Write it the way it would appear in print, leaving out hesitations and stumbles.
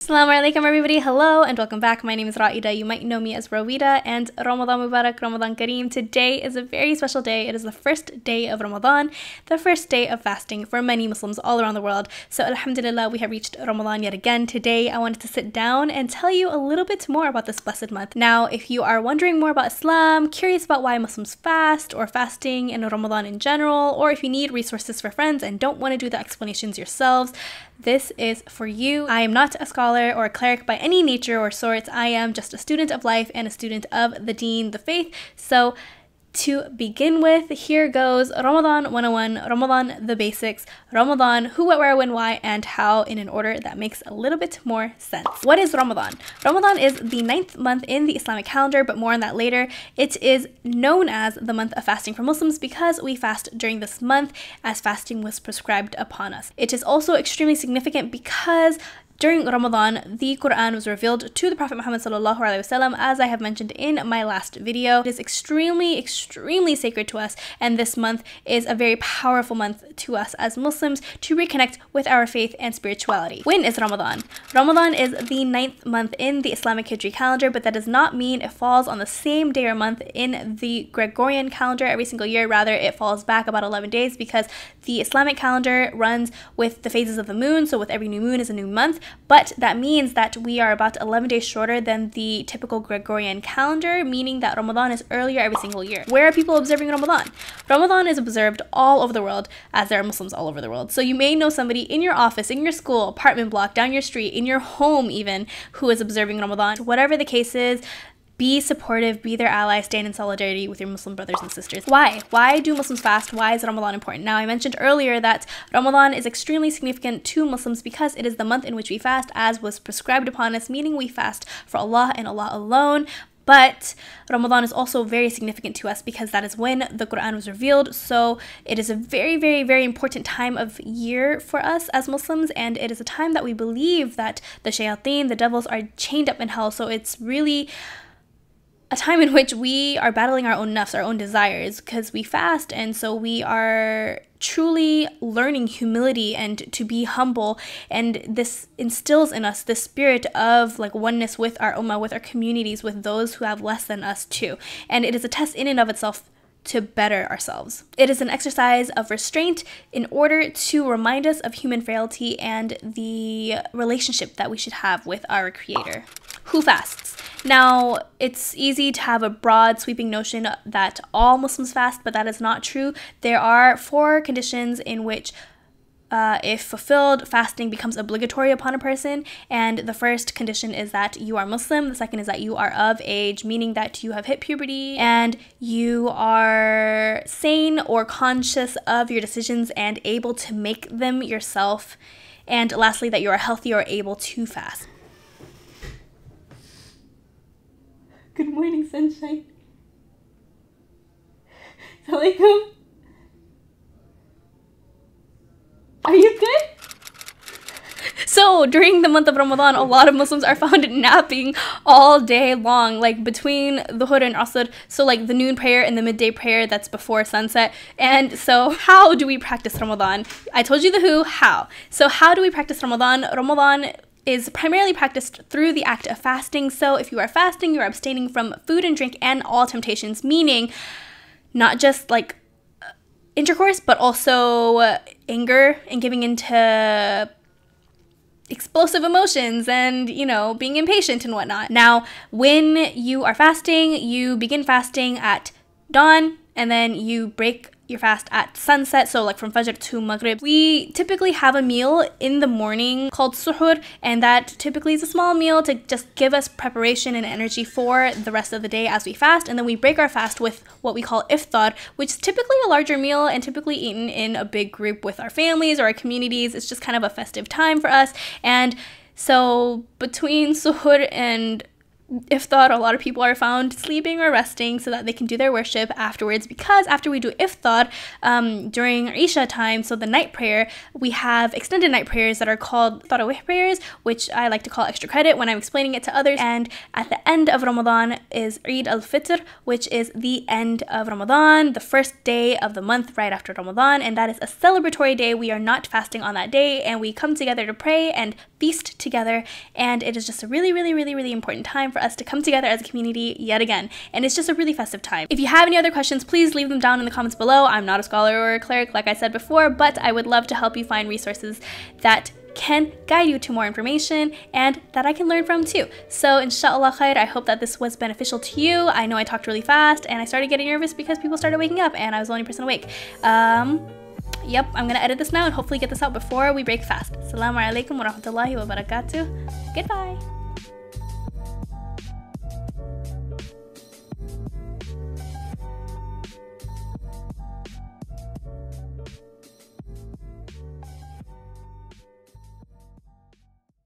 Assalamu alaikum everybody, hello and welcome back. My name is Raida, you might know me as Roedah, and Ramadan Mubarak, Ramadan Kareem. Today is a very special day. It is the first day of Ramadan, the first day of fasting for many Muslims all around the world. So alhamdulillah, we have reached Ramadan yet again. Today I wanted to sit down and tell you a little bit more about this blessed month. Now, if you are wondering more about Islam, curious about why Muslims fast or fasting in Ramadan in general, or if you need resources for friends and don't want to do the explanations yourselves, this is for you. I am not a scholar or a cleric by any nature or sorts. I am just a student of life and a student of the deen, the faith. So to begin with, here goes Ramadan 101, Ramadan the basics, Ramadan who, what, where, when, why, and how in an order that makes a little bit more sense. What is Ramadan? Ramadan is the 9th month in the Islamic calendar, but more on that later. It is known as the month of fasting for Muslims because we fast during this month as fasting was prescribed upon us. It is also extremely significant because during Ramadan, the Quran was revealed to the Prophet Muhammad sallallahu alaihi wasallam, as I have mentioned in my last video. It is extremely sacred to us, and this month is a very powerful month to us as Muslims to reconnect with our faith and spirituality. When is Ramadan? Ramadan is the 9th month in the Islamic Hijri calendar, but that does not mean it falls on the same day or month in the Gregorian calendar every single year. Rather, it falls back about 11 days because the Islamic calendar runs with the phases of the moon, so with every new moon is a new month. But that means that we are about 11 days shorter than the typical Gregorian calendar, meaning that Ramadan is earlier every single year. Where are people observing Ramadan? Ramadan is observed all over the world, as there are Muslims all over the world. So you may know somebody in your office, in your school, apartment block, down your street, in your home even, who is observing Ramadan. Whatever the case is, be supportive, be their ally, stand in solidarity with your Muslim brothers and sisters. Why? Why do Muslims fast? Why is Ramadan important? Now, I mentioned earlier that Ramadan is extremely significant to Muslims because it is the month in which we fast as was prescribed upon us, meaning we fast for Allah and Allah alone. But Ramadan is also very significant to us because that is when the Quran was revealed. So it is a very important time of year for us as Muslims, and it is a time that we believe that the shayateen, the devils, are chained up in hell. So it's really a time in which we are battling our own nafs, our own desires, because we fast, and so we are truly learning humility and to be humble, and this instills in us the spirit of like oneness with our ummah, with our communities, with those who have less than us too. And it is a test in and of itself to better ourselves. It is an exercise of restraint in order to remind us of human frailty and the relationship that we should have with our Creator. Who fasts? Now, it's easy to have a broad sweeping notion that all Muslims fast, but that is not true. There are 4 conditions in which if fulfilled, fasting becomes obligatory upon a person. And the first condition is that you are Muslim. The second is that you are of age, meaning that you have hit puberty and you are sane or conscious of your decisions and able to make them yourself. And lastly, that you are healthy or able to fast. Good morning, sunshine. Assalamualaikum. Are you good? So during the month of Ramadan, a lot of Muslims are found napping all day long, like between Dhuhr and Asr, so like the noon prayer and the midday prayer that's before sunset. And so how do we practice Ramadan? I told you the who, how. So how do we practice Ramadan? Ramadan is primarily practiced through the act of fasting. So if you are fasting, you are abstaining from food and drink and all temptations, meaning not just like intercourse, but also anger and giving into explosive emotions and, you know, being impatient and whatnot. Now, when you are fasting, you begin fasting at dawn and then you break your fast at sunset, so like from Fajr to Maghrib. We typically have a meal in the morning called suhoor, and that typically is a small meal to just give us preparation and energy for the rest of the day as we fast. And then we break our fast with what we call iftar, which is typically a larger meal and typically eaten in a big group with our families or our communities. It's just kind of a festive time for us. And so between suhoor and iftar, a lot of people are found sleeping or resting so that they can do their worship afterwards, because after we do iftar during Isha time, so the night prayer, we have extended night prayers that are called tarawih prayers, which I like to call extra credit when I'm explaining it to others. And at the end of Ramadan is Eid al-Fitr, which is the end of Ramadan, the first day of the month right after Ramadan, and that is a celebratory day. We are not fasting on that day, and we come together to pray and feast together, and it is just a really, really, really, really important time for us to come together as a community yet again, and it's just a really festive time. If you have any other questions, please leave them down in the comments below. I'm not a scholar or a cleric, like I said before, but I would love to help you find resources that can guide you to more information and that I can learn from too. So inshallah khair, I hope that this was beneficial to you. I know I talked really fast and I started getting nervous because people started waking up and I was the only person awake. Yep, I'm gonna edit this now and hopefully get this out before we break fast. Assalamu alaikum wa rahmatullahi wa barakatuh. Goodbye.